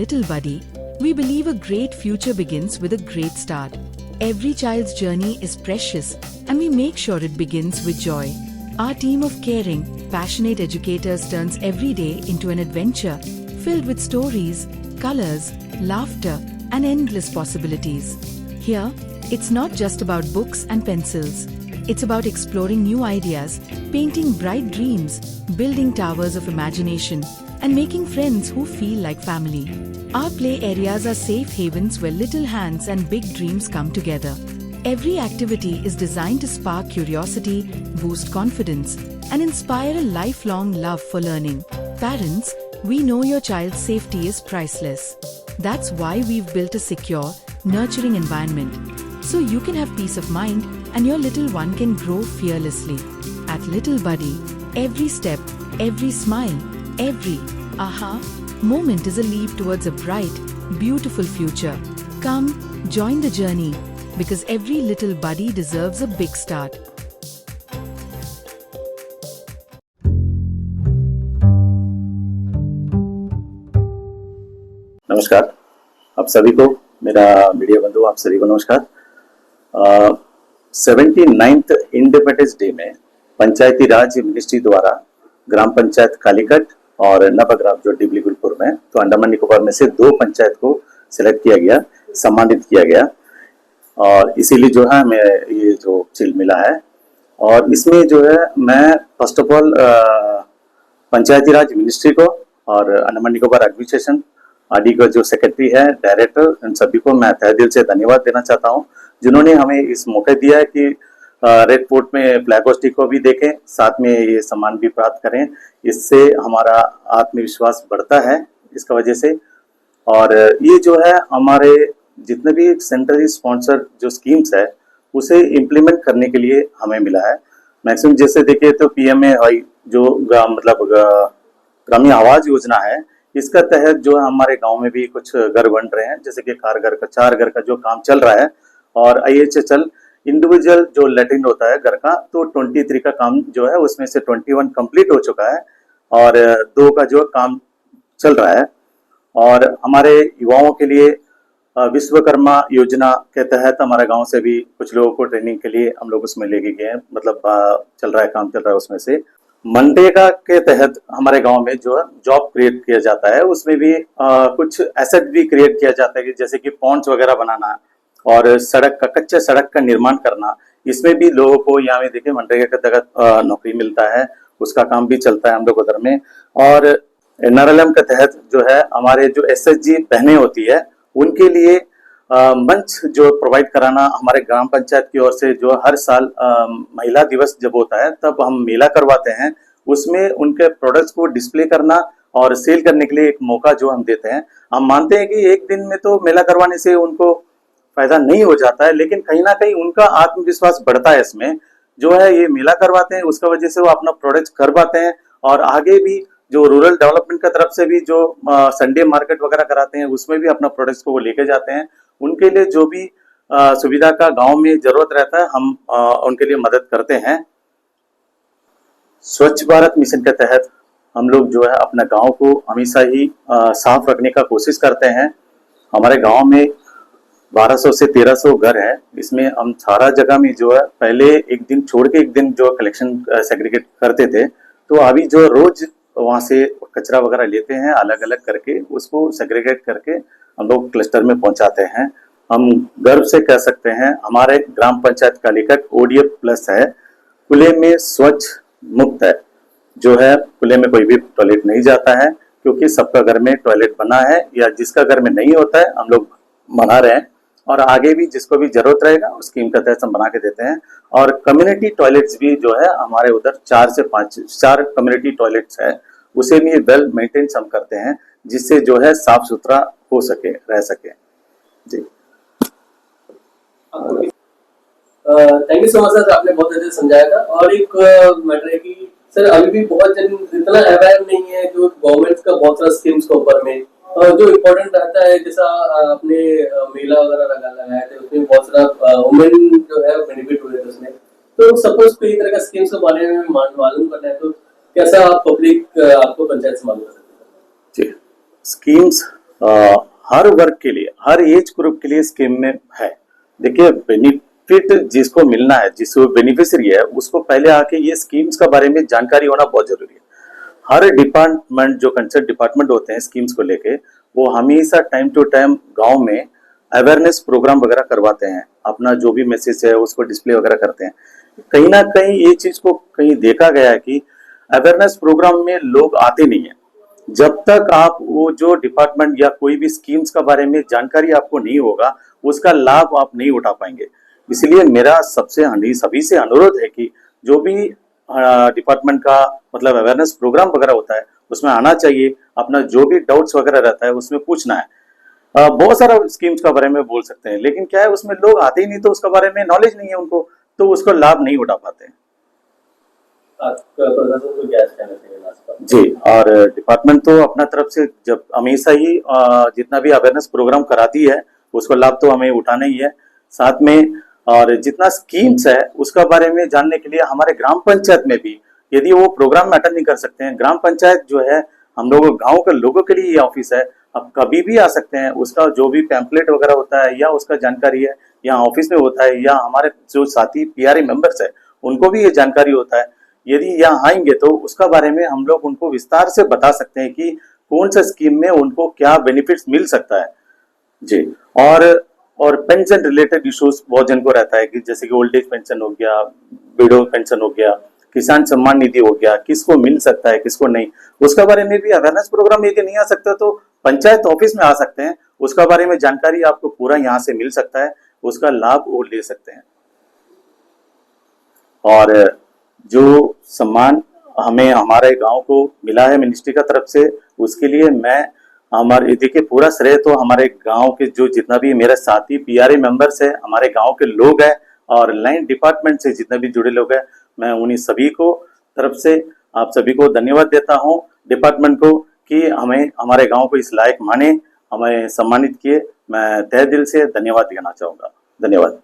Little Buddy, we believe a great future begins with a great start. Every child's journey is precious and we make sure it begins with joy. Our team of caring, passionate educators turns every day into an adventure filled with stories, colors, laughter, and endless possibilities. Here, it's not just about books and pencils. It's about exploring new ideas, painting bright dreams, building towers of imagination, and making friends who feel like family. Our play areas are safe havens where little hands and big dreams come together. Every activity is designed to spark curiosity, boost confidence, and inspire a lifelong love for learning. Parents, we know your child's safety is priceless. That's why we've built a secure, nurturing environment, so you can have peace of mind and your little one can grow fearlessly. At Little Buddy, every step, every smile, every aha moment is a leap towards a bright, beautiful future. Come, join the journey, because every little buddy deserves a big start. नमस्कार, आप सभी को, मेरा media बंधु आप सभी को नमस्कार। 79th इंडिपेंडेंस डे में पंचायती राज मिनिस्ट्री द्वारा ग्राम पंचायत कालीकट और नवग्राम जो डिबलीगुलपुर में, तो अंडमान निकोबार में से 2 पंचायत को सिलेक्ट किया गया, सम्मानित किया गया और इसीलिए जो है हमें ये जो चिल मिला है। और इसमें जो है मैं first of all Panchayati Raj ministry को और अंडमान निकोबार एडमिनिस्ट्रेशन आदि का जो सेक्रेटरी है, डायरेक्टर, इन सभी को मैं तहे दिल से धन्यवाद देना चाहता हूं, जिन्होंने हमें इस मौका दिया है कि रेड फोर्ट में फ्लैग होस्टिंग को भी देखें, साथ में ये सम्मान भी प्राप्त करें। इससे हमारा आत्मविश्वास बढ़ता है इसका वजह से। और ये जो है हमारे जितने भी सेंट्रली स्पॉन्सर जो स्कीम्स है उसे इम्प्लीमेंट करने के लिए हमें मिला है। मैक्सिमम जैसे देखिए तो PMAY जो मतलब ग्रामीण आवास योजना है, इसका तहत जो है हमारे गांव में भी कुछ घर बन रहे हैं, जैसे कि 4 घर का जो काम चल रहा है। और IHHL इंडिविजुअल जो लैट्रिन होता है घर का, तो 23 का काम जो है उसमें से 21 कंप्लीट हो चुका है और 2 का जो काम चल रहा है। और हमारे युवाओं के लिए विश्वकर्मा योजना के तहत हमारे गांव से भी कुछ लोगों को ट्रेनिंग के लिए हम लोग उसमें लेके गए हैं, मतलब चल रहा है, काम चल रहा है उसमें से। मनरेगा के तहत हमारे गांव में जो है जॉब क्रिएट किया जाता है, उसमें भी कुछ एसेट भी क्रिएट किया जाता है, जैसे कि पॉन्ड्स वगैरह बनाना और सड़क का, कच्चे सड़क का निर्माण करना। इसमें भी लोगों को यहाँ में देखिए मनरेगा के तहत नौकरी मिलता है, उसका काम भी चलता है हम लोग उधर में। और NRLM के तहत जो है हमारे जो SHG बहनें होती है उनके लिए मंच जो प्रोवाइड कराना, हमारे ग्राम पंचायत की ओर से जो हर साल महिला दिवस जब होता है तब हम मेला करवाते हैं, उसमें उनके प्रोडक्ट्स को डिस्प्ले करना और सेल करने के लिए एक मौका जो हम देते हैं। हम मानते हैं कि एक दिन में तो मेला करवाने से उनको फायदा नहीं हो जाता है, लेकिन कहीं ना कहीं उनका आत्मविश्वास बढ़ता है। इसमें जो है ये मेला करवाते हैं, उसका वजह से वो अपना प्रोडक्ट कर पाते हैं और आगे भी जो रूरल डेवलपमेंट की तरफ से भी जो संडे मार्केट वगैरह कराते हैं उसमें भी अपना प्रोडक्ट्स को वो लेके जाते हैं। उनके लिए जो भी सुविधा का गांव में जरूरत रहता है हम उनके लिए मदद करते हैं। स्वच्छ भारत मिशन के तहत हम लोग जो है अपना गांव को हमेशा ही साफ रखने का कोशिश करते हैं। हमारे गांव में 1200 से 1300 घर है, इसमें हम सारा जगह में जो है पहले एक दिन छोड़ के एक दिन जो कलेक्शन सेग्रीगेट करते थे, तो अभी जो रोज वहां से कचरा वगैरह लेते हैं, अलग अलग करके उसको सेग्रीगेट करके हम लोग क्लस्टर में पहुंचाते हैं। हम गर्व से कह सकते हैं हमारे ग्राम पंचायत कालीकट ODF+ है, खुले में स्वच्छ मुक्त है। जो है खुले में कोई भी टॉयलेट नहीं जाता है, क्योंकि सबका घर में टॉयलेट बना है, या जिसका घर में नहीं होता है हम लोग बना रहे हैं और आगे भी जिसको भी जरूरत रहेगा उस स्कीम का तहत हम बना के देते हैं। और कम्युनिटी टॉयलेट्स भी जो है हमारे उधर 4 से 5 कम्युनिटी टॉयलेट्स है, उसे भी वेल मेंटेन हम करते हैं, जिससे जो है साफ सुथरा हो सके, रह सके। जी thank you so much sir, आपने बहुत अच्छे से समझाया था। और एक मैटर है कि सर अभी भी बहुत जन इतना अवेयर नहीं है जो गवर्नमेंट का बहुत सारा स्कीम्स के ऊपर में जो इम्पोर्टेंट रहता है, जैसा आपने मेला वगैरह लगाया थे उसमें बहुत सारा वुमेन जो है बेनिफिट हुए थे उसमें। तो सपोज कोई तरह का स्कीम्स के बारे में मालूम करना है तो कैसा पब्लिक आपको पंचायत से मालूम कर सकते हैं? जी, स्कीम्स हर वर्ग के लिए, हर एज ग्रुप के लिए स्कीम में है। देखिए, बेनिफिट जिसको मिलना है, जिसको बेनिफिशियरी है, उसको पहले आके ये स्कीम्स के बारे में जानकारी होना बहुत जरूरी है। हर डिपार्टमेंट, जो कंसर्न डिपार्टमेंट होते हैं स्कीम्स को लेके, वो हमेशा टाइम टू टाइम गांव में अवेयरनेस प्रोग्राम वगैरह करवाते हैं, अपना जो भी मैसेज है उसको डिस्प्ले वगैरह करते हैं। कहीं ना कहीं ये चीज को कहीं देखा गया है कि अवेयरनेस प्रोग्राम में लोग आते नहीं है। जब तक आप वो जो डिपार्टमेंट या कोई भी स्कीम्स के बारे में जानकारी आपको नहीं होगा, उसका लाभ आप नहीं उठा पाएंगे। इसलिए मेरा सभी से अनुरोध है कि जो भी डिपार्टमेंट का मतलब अवेयरनेस प्रोग्राम वगैरह होता है उसमें आना चाहिए, अपना जो भी डाउट्स वगैरह रहता है उसमें पूछना है। बहुत सारा स्कीम्स के बारे में बोल सकते हैं, लेकिन क्या है उसमें लोग आते ही नहीं, तो उसके बारे में नॉलेज नहीं है उनको, तो उसको लाभ नहीं उठा पाते हैं। प्रशासन को क्या कहना चाहिए लास्ट पर? जी, और डिपार्टमेंट तो अपना तरफ से जब हमेशा ही जितना भी अवेयरनेस प्रोग्राम कराती है उसको लाभ तो हमें उठाना ही है। साथ में और जितना स्कीम्स है उसका बारे में जानने के लिए हमारे ग्राम पंचायत में भी, यदि वो प्रोग्राम में अटेंड नहीं कर सकते हैं, ग्राम पंचायत जो है हम लोग गांव के लोगों के लिए ये ऑफिस है, अब कभी भी आ सकते हैं। उसका जो भी पैम्पलेट वगैरह होता है या उसका जानकारी है यहाँ ऑफिस में होता है, या हमारे जो साथी पीआरए मेंबर्स है उनको भी ये जानकारी होता है। यदि यहाँ आएंगे तो उसका बारे में हम लोग उनको विस्तार से बता सकते हैं कि कौन सा स्कीम में उनको क्या बेनिफिट्स मिल सकता है। जी, और पेंशन रिलेटेड इश्यूज बहुत जन को रहता है कि जैसे कि ओल्ड एज पेंशन हो गया, विडो पेंशन हो गया, किसान सम्मान निधि हो गया, किसको मिल सकता है किसको नहीं, उसका बारे में भी अवेयरनेस प्रोग्राम यदि नहीं आ सकता तो पंचायत ऑफिस में आ सकते हैं, उसका बारे में जानकारी आपको पूरा यहाँ से मिल सकता है, उसका लाभ वो ले सकते हैं। और जो सम्मान हमें हमारे गांव को मिला है मिनिस्ट्री का तरफ से, उसके लिए मैं हमारे देखिए पूरा श्रेय तो हमारे गांव के जो जितना भी मेरे साथी पीआरए मेंबर्स है, हमारे गांव के लोग हैं और लाइन डिपार्टमेंट से जितने भी जुड़े लोग हैं, मैं उन्हीं सभी को तरफ से आप सभी को धन्यवाद देता हूं, डिपार्टमेंट को, कि हमें हमारे गांव को इस लायक माने, हमें सम्मानित किए। मैं तहे दिल से धन्यवाद देना चाहूंगा। धन्यवाद।